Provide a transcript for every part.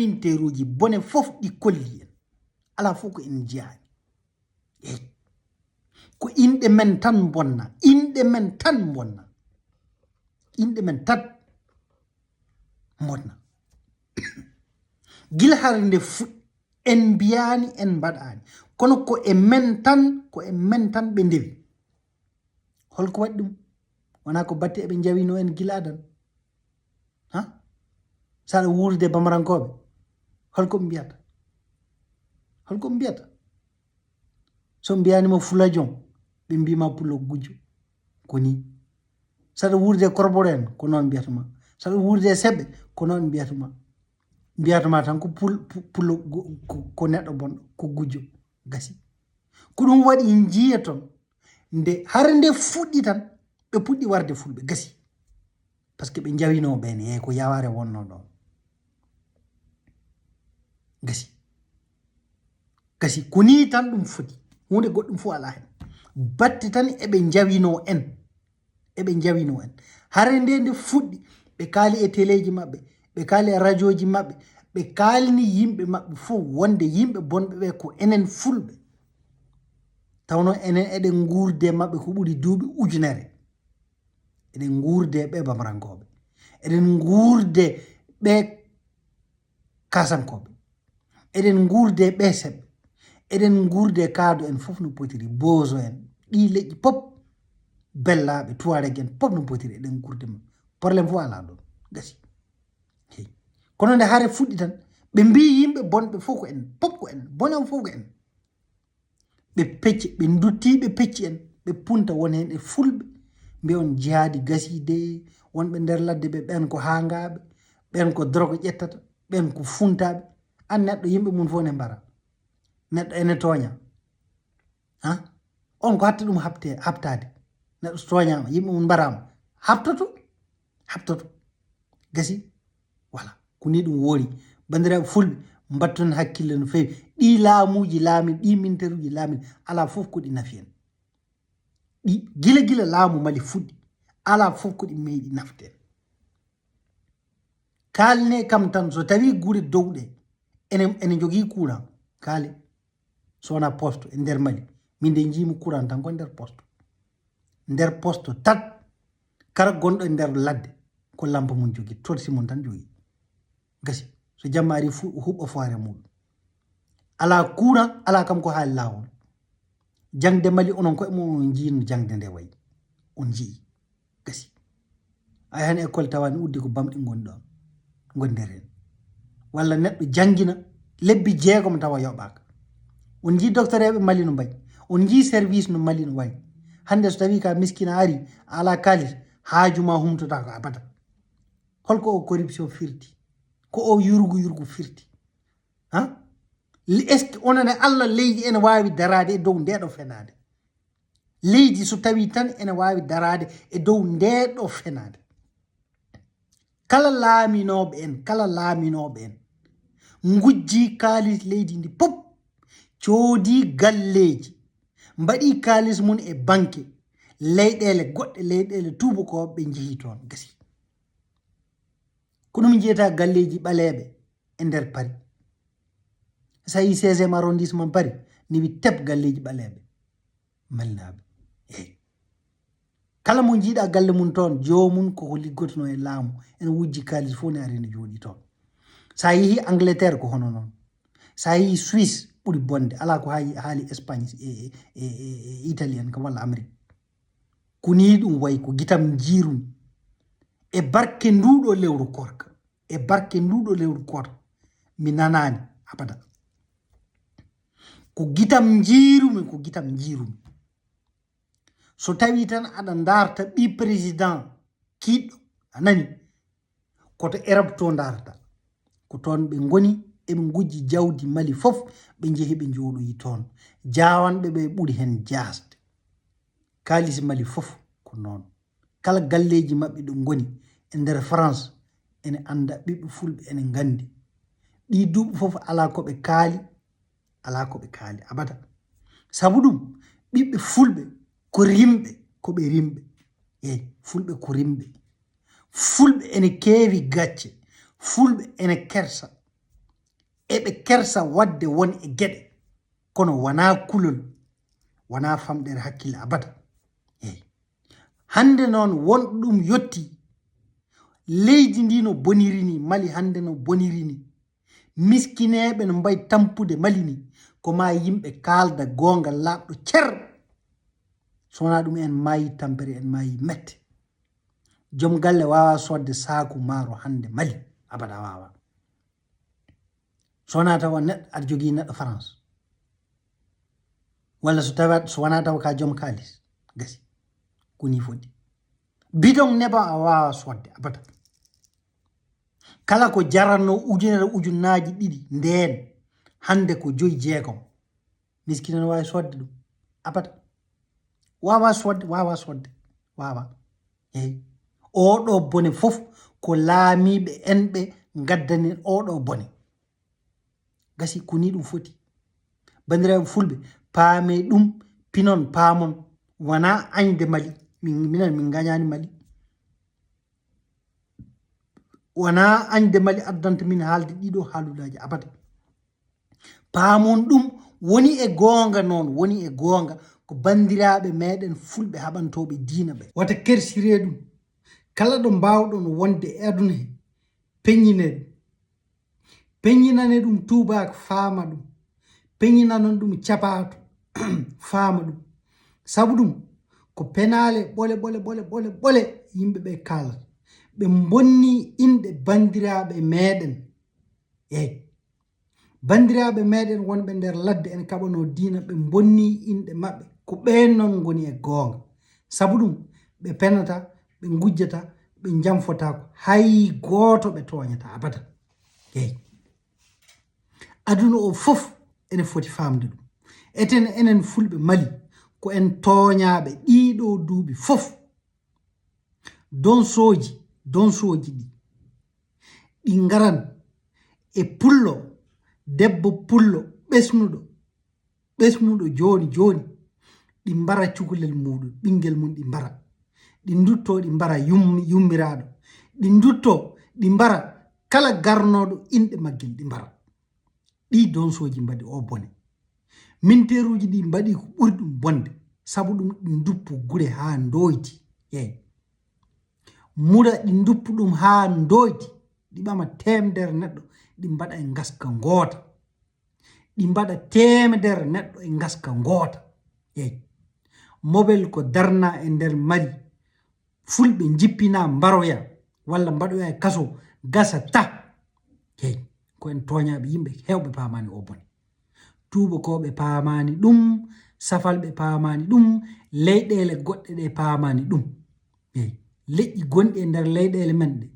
ɗimminteruji bone fof ɗi kolli en ala fof ko en jeyani ko inɗe men tan bonna inɗe men tan bonna inɗe men tan bonna gila harde en mbiyani en mbaɗani kono ko e men tan ɓe ndewi holko waɗi ɗum wona ko batte eɓe jawino en gila adan ha saɗa wurde bamarankoɓe holko mbiyata so mbiyanima fulajon ɓe mbima pulo gujjo koni saɗa wurde korboro en ko noon mbiyatuma saɗa wurde seɓɓe ko noon mbiyatuma tan ko pulo ko neɗɗo bonɗo ko gujjo gasi ko ɗum waɗi jiya ton nde hare nde fuɗɗi tan ɓe puɗɗi warde fulɓe gasi par ce que ɓe jawino ɓene ko yaware wonno ɗon gasi ko ni tan ɗum foti hunde goɗɗum fof ala hen batte tan eɓe jawino en hare nde fuɗɗi ɓe kaali e téléji maɓɓe ɓe kaali e radio ji maɓɓe ɓe kaalni yimɓe maɓɓe fof wonde yimɓe bonɓe ɓe ko enen fulɓe tawno enen eɗen gurde maɓɓe ko ɓuri duuɓi ujunere eɗen gurde ɓe bamarankoɓe eɗen gurde ɓe kasankoɓe eɗen gurde ɓe seɓɓe eɗen gurde kaado en fof no potiri bozo en ɗi leƴƴi pop bellaɓe tuareg en pop no potiri eɗen gurde ma probléme fof ala ɗon gasi kono nde haare fuɗɗi tan ɓe mbi yimɓe bonɓe fof ko en pop ko en bonen fof ko en ɓe pecce ɓe duttiɓe pecci en ɓe punta won hen e fulɓe mbi on jihaadi gaside wonɓe nder ladde ɓe ɓen ko hangaɓe ɓen ko drogue ƴettata ɓen ko funtaɓe an neɗɗo yimɓe mum fof ne mbara neɗɗo ene toña on ko hatta ɗum haptade neɗɗo toñama yimɓe mum mbarama haptoto gasi voilà ko ni ɗum woori bandiraɓe fulɓe mbatton hakkille no fewi ɗi laamuji laamin ɗi minteruji laamin ala fof ko ɗi nafi en ɗi gila laamu mali fuɗɗi ala fof ko ɗi meeɗi naften kalne kam tan so tawi guure dowɗe ene jogui courant kaale so wona poste e nder Mali min de jiimi courant tan ko nder poste tat kala gonɗo e nder ladde ko lampa mum jogui torsi mum tan jogui gasi so jamma ari huɓɓa foire muɗum ala courant ala kam ko haali lawol jangde Mali onon koye mum on jii no jangde nde wayi on jii gasi ay han école tawani uddi ko bamɗi goni ɗon goni nder hen walla neɗɗo jangina lebbi 6 tawa yoɓaka on jii docteur eɓe Mali no mbayi on jii service no Mali no wayi hande so tawi ka miskina ari ala kalis haajuma humtota ko abada holko o corruption firti ko o yurgu firti est ce que onane Allah leydi ene wawi darade e dow ndeɗo fenade leydi so tawi tan ene wawi darade e dow ndeɗo fenade kala laaminoɓe en gujji kalis leydi ndi pop coodi galleji mbaɗi kalis mun e banque leyɗele goɗɗe leyɗele tubakoɓe ɓe jeehi toon gasi ko ɗum jeyata galleji ɓaleɓe e nder Paris sa yi 16e arrondissement Paris ni wi teb galleji ɓaleɓe malnaɓe kala mo jiiɗa galle mum toon jomum koko liggotono e laamu ene wujji kalis fof ne ari ne jooɗi toon sa yeehi Angleterre ko hono noon sa yeehi Suisse ɓuri bonde ala ko haali Espagne e Italien kam walla Amérique ko ni ɗum wayi ko guitam jiirumi e barke nduɗo lewru korka mi nanani abada ko guitam jiirumi so tawi tan aɗa darta ɓi président kiɗɗo a nani koto Europe to darta ko toon ɓe goni eɓe gujji jawdi Mali fof ɓe jeehi ɓe jooɗoyi toon jawanɓe ɓe ɓuri hen jasde kalis Mali fof ko noon kala galleji maɓɓe ɗo goni e nder France ene anda ɓiɓɓe fulɓe ene gandi ɗi duuɓi fof ala koɓe kaali abada sabu ɗum ɓiɓɓe fulɓe ko rimɓe koɓe rimɓe fulɓe ko rimɓe fulɓe ene keewi gacce fulɓe ene kersa eɓe kersa wadde won e geɗe kono wana kulol wana famɗere hakkille abada eyi hande noon won ɗum yotti leydi ndi no boniri ni Mali hande no boniri ni miskineɓe no mbayi tampude Mali ni ko ma yimɓe kalda gongal labɗo cer so wona ɗum en mayi tampere en mayi mette joom galle wawa sodde saku maaro hande Mali abada wawa so wona tawa neɗɗo aɗa jogui neɗɗo France walla so wona tawa ka joom kalis gasi koni foddi bidon neba a wawa sodde abada kala ko jaranno ujunnaji ɗiɗi ndeen hande ko 5-6 miskina no wawi sodde ɗum abada wawa sodde wawa eyi oɗo bone fof ko laamiɓe enɓe gaddani oɗo bone gasi koni ɗum foti bandiraɓe fulɓe paame ɗum pinon paamon wana añde Mali minen min gañani Mali wana añde Mali addanta min haalde ɗiɗo haalullaji abada paamon ɗum woni e gonga noon woni e gonga ko bandiraɓe meɗen fulɓe haɓantoɓe diina ɓe wata kersire ɗum kala ɗo mbawɗon wonde e aduna he peññinane ɗum tubak faama ɗum peññinanon ɗum capato faama ɗum sabu ɗum ko penale ɓole yimɓeɓe kalata ɓe bonni inɗe bandiraɓe meɗen eyi bandiraɓe meɗen wonɓe nder ladde en kaɓano diina ɓe bonni inɗe maɓɓe ko ɓen non goni e gonga sabu ɗum ɓe penata ɓe gujjata ɓe jamfotako hay goto ɓe toñata abada eyi aduna o fof ene foti famde ɗum eten enen fulɓe Mali ko en toñaɓe ɗiɗo duuɓi fof donsoji ɗi garan e pullo debbo pullo ɓesnuɗo joni ɗi mbara cukalel muɗum ɓinguel mum ɗi mbara ɗi dutto ɗi mbara yummiraɗo ɗi dutto ɗi mbara kala garnoɗo inɗe maggel ɗi mbara ɗi donsoji mbaɗi o bone minteruji ɗi mbaɗi ko ɓuri ɗum bonde sabu ɗum ɗi duppu gure ha doyti yeyi muɗa ɗi duppu ɗum ha doyti ɗi ɓama temedere neɗɗo ɗi mbaɗa e gaska goota ɗi mbaɗa temedere neɗɗo e gaska goota yeyi mobile ko darna e nder Mali fulɓe jippina mbaroya walla mbaɗoya e kaso gasa ta yeyi ko en toñaɓe yimɓe hewɓe pamani o bone tubakoɓe pamani ɗum safalɓe pamani ɗum leyɗele goɗɗe ɗe pamani ɗum eyi leƴƴi gonɗi e nder leyɗele men ɗe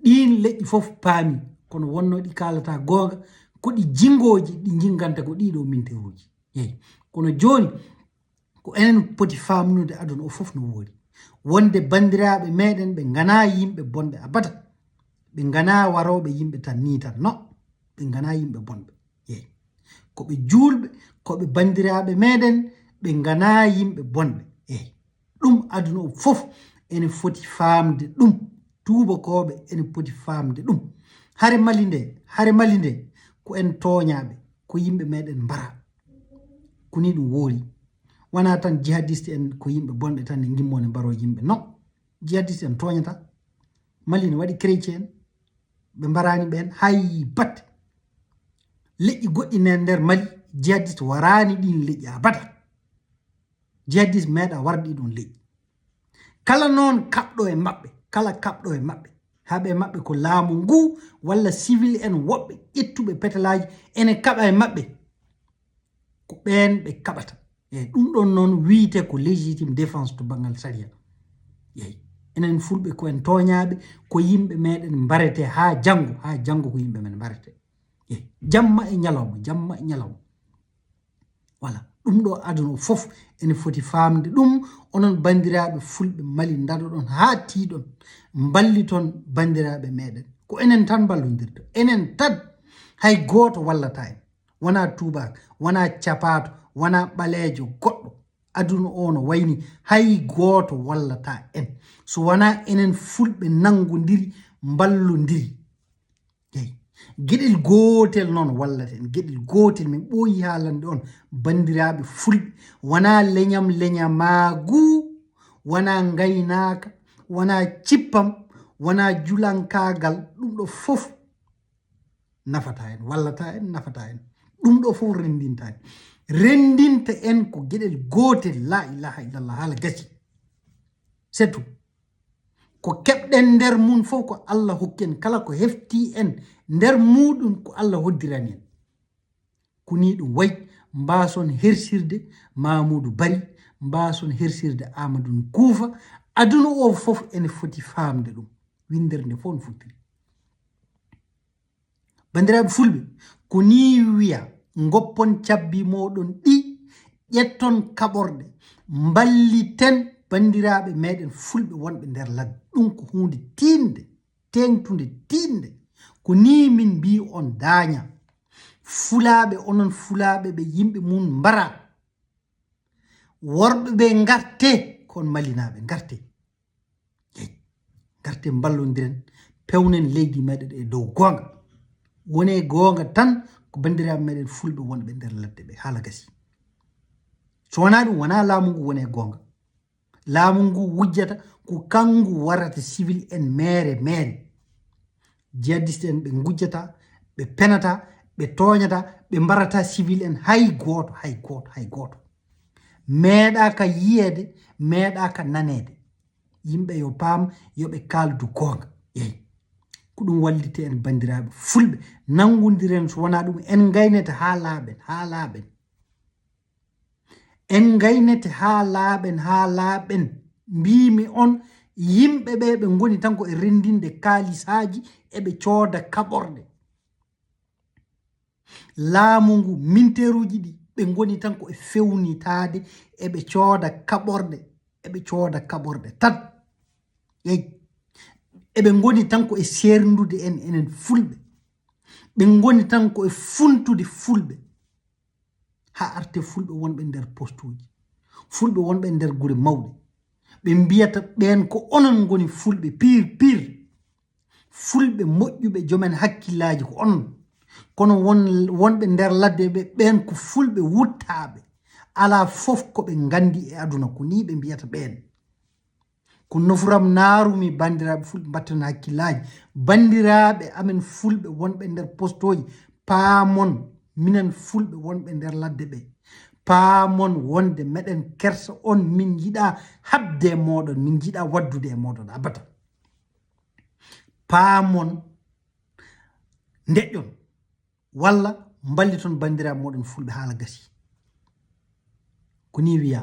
ɗin leƴƴi fof paami kono wonno ɗi kalata gonga ko ɗi jingoji ɗi jinganta ko ɗiɗo minteruji yeyi kono joni ko enen poti famnude aduna o fof no woori wonde bandiraɓe meɗen ɓe gana yimɓe bonɓe abada ɓe gana waroɓe yimɓe tan ni tan no ɓe gana yimɓe bonɓe yeyi koɓe julɓe koɓe bandiraɓe meɗen ɓe gana yimɓe bonɓe eyi ɗum aduna o fof ene foti famde ɗum tubakoɓe ene poti famde ɗum hare Mali nde ko en toñaɓe ko yimɓe meɗen mbara koni ɗum woori wona tan jihadiste en ko yimɓe bonɓe tan ne gimmone mbaro yimɓe non jihadiste en toñata Mali ne waɗi chrétien ɓe mbarani ɓen hay batte leƴƴi goɗɗi ne nder Mali jihadiste warani ɗin leƴƴi abada jihadiste meeɗa warɗi ɗon leƴƴi kala noon kaɓɗo e maɓɓe haɓe maɓɓe ko laamu ngu walla civil en woɓɓe ƴettuɓe petelaji ene kaɓa e maɓɓe ko ɓen ɓe kaɓata eyi ɗum ɗon noon wiite ko légitime défense to banggal saria yeyi enen fulɓe ko en toñaɓe ko yimɓe meɗen mbarete ha janggo ko yimɓe men mbarete yeyi jamma e ñalawma voilà ɗum ɗo aduna fof ene foti famde ɗum onon bandiraɓe fulɓe Mali daroɗon ha tiiɗon balliton bandiraɓe meɗen ko enen tan ballodirta enen tan hay goto wallata en wona tubak wona capato wona ɓalejo goɗɗo aduna o no wayni hay goto wallata en so wona enen fulɓe nangodiri ballodiri yeyi gueɗel gotel noon wallaten gueɗel gotel min ɓooyi haalande on bandiraɓe fulɓe wona leñamagu wona gaynaka wona cippam wona julankagal ɗum ɗo fof nafata en wallata en nafata en ɗum ɗo fof rendinta en rendinta en ko gueɗel gotel la ilaha illallah haala gasi c'est tout ko keɓɗen nder mum fof ko Allah hokki en kala ko hefti en nder muɗum ko Allah hoddirani en koni ɗum wayi mbason hersirde Mamoudou Bari mbason hersirde Amadou Koufa aduna o fof ene foti famde ɗum windere nde fof no futtiri bandiraɓe fulɓe ko ni wiya goppon cabbi moɗon ɗi ƴetton kaɓorɗe mballiten bandiraɓe meɗen fulɓe wonɓe nder ladde ɗum ko hunde tinde tengtude tinde ko ni min mbi on daña fulaɓe onon fulaɓe ɓe yimɓe mum mbara worɓe ɓe garte kon malinaɓe garte garte mballodiren pewnen leydi meɗen e dow gonga wone gonga tan ko bandiraɓe meɗen fulɓe wonɓe nder ladde ɓe haala gasi so wona ɗum wona laamu ngu wone gonga laamu ngu wujjata ko kangu warata civil en mere jihadiste en ɓe gujjata ɓe penata ɓe toñata ɓe mbarata civil en hay goto meeɗa ka yiyede meeɗa ka nanede yimɓe yo paam yoɓe kaldu gonga yeyi ko ɗum wallite en bandiraɓe fulɓe nangodiren so wona ɗum en gaynete ha laaɓen en gaynete ha laaɓen mbimi on yimɓe ɓe ɓe goni tan ko e rendinde kalisaji eɓe cooda kaɓorɗe laamu ngu minteruji ɗi ɓe goni tan ko e fewnitade eɓe cooda kaɓorɗe tan yeyi eɓe goni tan ko e serndude enen fulɓe ɓe goni tan ko e funtude fulɓe ha arte fulɓe wonɓe nder postuji fulɓe wonɓe nder gure mawɗe ɓe mbiyata ɓen ko onon goni fulɓe pire fulɓe moƴƴuɓe jomen hakkillaji ko onon kono wonɓe nder ladde ɓe ɓen ko fulɓe wuttaɓe ala fof koɓe gandi e aduna ko ni ɓe mbiyata ɓen ko nofuram narumi bandiraɓe fulɓe mbatten hakkillaji bandiraɓe amen fulɓe wonɓe nder postoji paamon minen fulɓe wonɓe nder ladde ɓe paamon wonde meɗen kersa on min jiɗa habde moɗon min jiɗa waddude e moɗon abada paamon deƴƴon walla balliton bandiraɓe moɗon fulɓe haala gasi ko ni wiya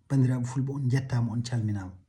bandiraɓe fulɓe on jettama on calminama